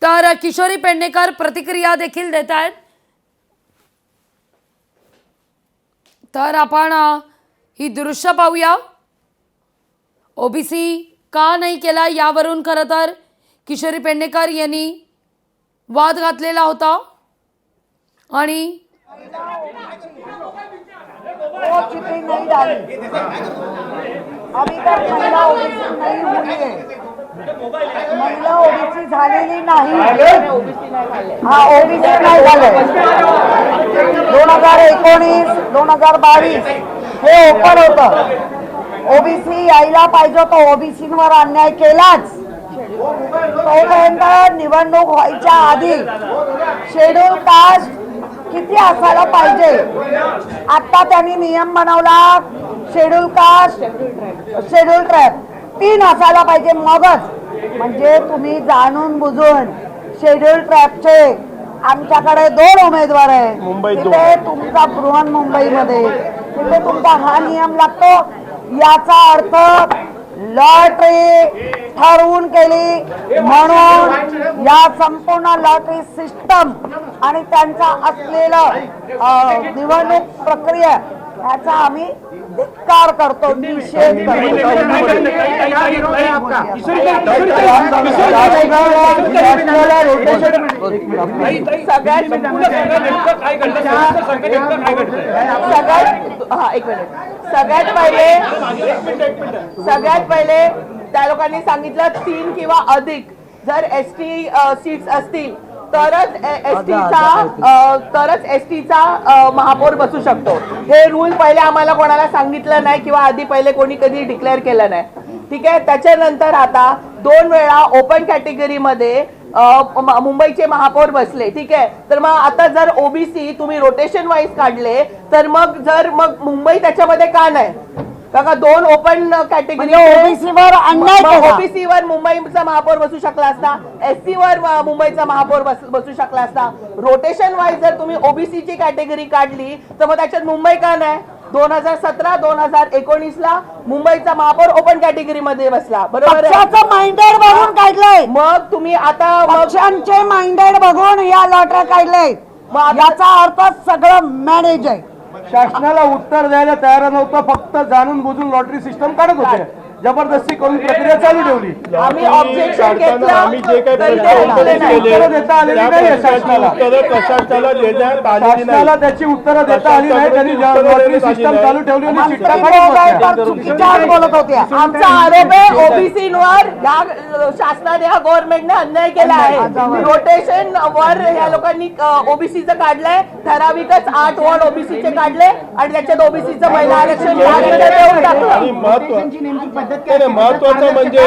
तर किशोरी पेडणेकर प्रतिक्रिया देखील देत आहेत। तर आपण ही दृश्य पाहूया। ओबीसी का नाही केला यावरून खरं तर किशोरी पेडणेकर यांनी वाद घातलेला होता आणि वो चीटिंग नहीं डाली अभी तक महिला ओबीसी नहीं हुई है। महिला ओबीसी झालेली नाही। हा ओबीसी नाही झाले। 2019 2022 हे ओपन होतं। ओबीसी यायला पाहिजे तो ओबीसींवर अन्याय केलाच। तोपर्यंत निवडणूक व्हायच्या आधी शेड्यूल कास्ट किती असायला पाहिजे आता त्यांनी नियम बनवला। शेड्यूल कास्ट शेड्यूल ट्राइब 3 असायला पाहिजे मगच म्हणजे तुम्ही जाणून बुजून शेड्यूल ट्राइबचे आमच्याकडे 2 उमेदवार आहेत तिथे तुमचा बृहन्मुंबईमध्ये तिथे तुमचा हा नियम लागतो। याचा अर्थ लॉटरी ठरवून केली म्हणून या संपूर्ण लॉटरी सिस्टम आणि त्यांचा असलेला निवडणूक प्रक्रिया याचा आम्ही धिक्कार करतो, निषेध सगळ्यात पहिले त्या लोकांनी सांगितलं 3 किंवा अधिक जर एसटी सीट्स असतील तरच एसटीचा महापौर बसू शकतो। हे रूल पहिले आम्हाला कोणाला सांगितलं नाही किंवा आधी पहिले कोणी कधी डिक्लेअर केलं नाही। ठीक आहे, त्याच्यानंतर आता 2 वेळा ओपन कॅटेगरीमध्ये मुंबईचे महापौर बसले। ठीक आहे, तर मग आता जर ओबीसी तुम्ही रोटेशन वाईज काढले तर मग मुंबई त्याच्यामध्ये का नाही? का 2 ओपन कॅटेगरी ओबीसीवर अन्याय केला। ओबीसीवर मुंबईचा महापौर बसू शकला असता, एससीवर मुंबईचा महापौर बसू शकला असता। रोटेशन वाईज जर तुम्ही ओबीसीची कॅटेगरी काढली तर मग त्याच्यात मुंबई का नाही? 2017 2019 ला मुंबईचा महापौर ओपन कॅटेगरी मध्ये बसला, बरोबर आहे? पक्षाचं माइंडेड बघून काढलंय। मग तुम्ही आता पक्षांचे माइंडेड बघून या लॉटऱ्या काढले, याचा अर्थ सगळं मॅनेज आहे। शासनाला उत्तर द्यायला तयार नव्हतं, फक्त जाणून बुजून लॉटरी सिस्टम काढत होते, जबरदस्ती करून प्रक्रिया चालू ठेवली। आम्ही ऑब्जेक्शन घेतलं, आम्ही जे काही उत्तरं देता आलेली नाही शासनाला, शासनाला त्याची उत्तरं देता आली नाही। त्यांनी लॉटरी सिस्टम चालू ठेवली आणि चिठ्ठ्या काढत चुकीच्या बोलत होत्या। आमचा आरोप आहे ओबीसीवर या शासनाने या गव्हर्नमेंटने अन्याय केला आहे। रोटेशन वर या लोकांनी ओबीसीचं काढलंय, ठराविकच 8 वॉर्ड ओबीसीचे काढले आणि त्याच्यात ओबीसीचं महिला आरक्षण देऊन टाकलं। महत्वाचं म्हणजे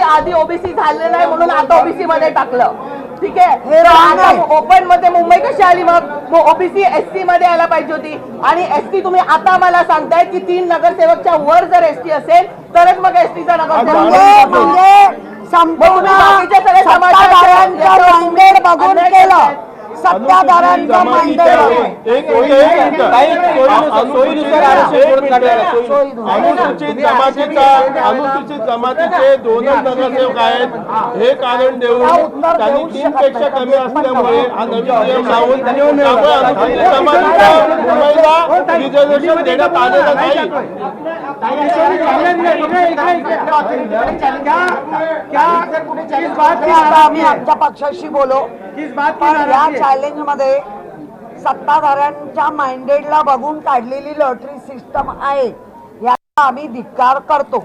आधी ओबीसी झालं नाही म्हणून आता ओबीसी मध्ये टाकलं। ठीक आहे, ओपन मध्ये मुंबई कशी आली? मग ओबीसी एसटी मध्ये यायला पाहिजे होती आणि एसटी तुम्ही आता मला सांगताय की 3 नगरसेवकच्या वर जर एसटी असेल तरच मग एसटीचा नगरसेवक बघून केलं। सत्ताधाऱ्यांचा माइंडेड अनुसूचित जमातीचे 2 नगरसेवक आहेत हे कारण देऊन त्यांनी 3 पेक्षा कमी असल्यामुळे हा नवीन नियम लावून अनुसूचित जमातीच्या मुंबईला रिझर्वेशन देण्यात आलेलं नाही। आम्ही आमच्या पक्षाशी बोलो, या चॅलेंज मध्ये सत्ताधाऱ्यांच्या माइंडेडला बघून काढलेली लॉटरी सिस्टम आहे याचा आम्ही धिक्कार करतो।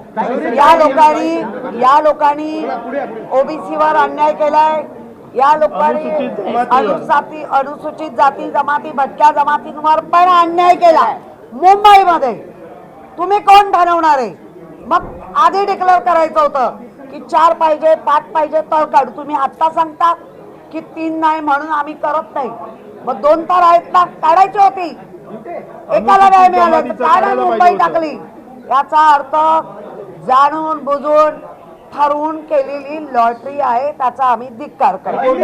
या लोकांनी ओबीसीवर अन्याय केलाय, या लोकांनी अनुसूचित जाती जमाती भटक्या जमातींवर पण अन्याय केलाय। मुंबईमध्ये तुम्ही कोण ठरवणार आहे? मग आधी डिक्लेअर करायचं होतं की 4 पाहिजे 5 पाहिजे तर काढू। तुम्ही आता सांगता की 3 नाही म्हणून आम्ही करत नाही। मग 2 तर आहेत ना, काढायची होती। एकाला नाही मिळालं तर काय नाही मुंबई टाकली? याचा अर्थ जाणून बुजून ठरवून केलेली लॉटरी आहे, त्याचा आम्ही धिक्कार करतो।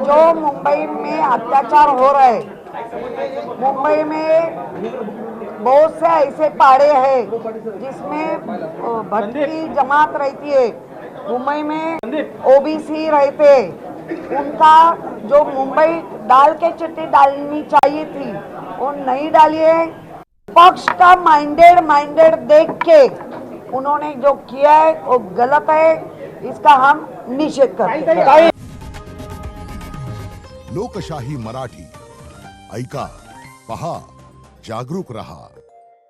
जो मुंबई में अत्याचार हो रहे मुंबई में बहुत से ऐसे पाड़े हैं जिसमें भटकी जमात रहती है, मुंबई में ओबीसी रहते, उनका जो मुंबई डाल के चिट्ठी डालनी चाहिए थी वो नहीं डाली है। पक्ष का माइंडेड देख के उन्होंने जो किया है वो गलत है, इसका हम निषेध करते हैं। लोकशाही मराठी ऐका, पहा, जागरूक रहा।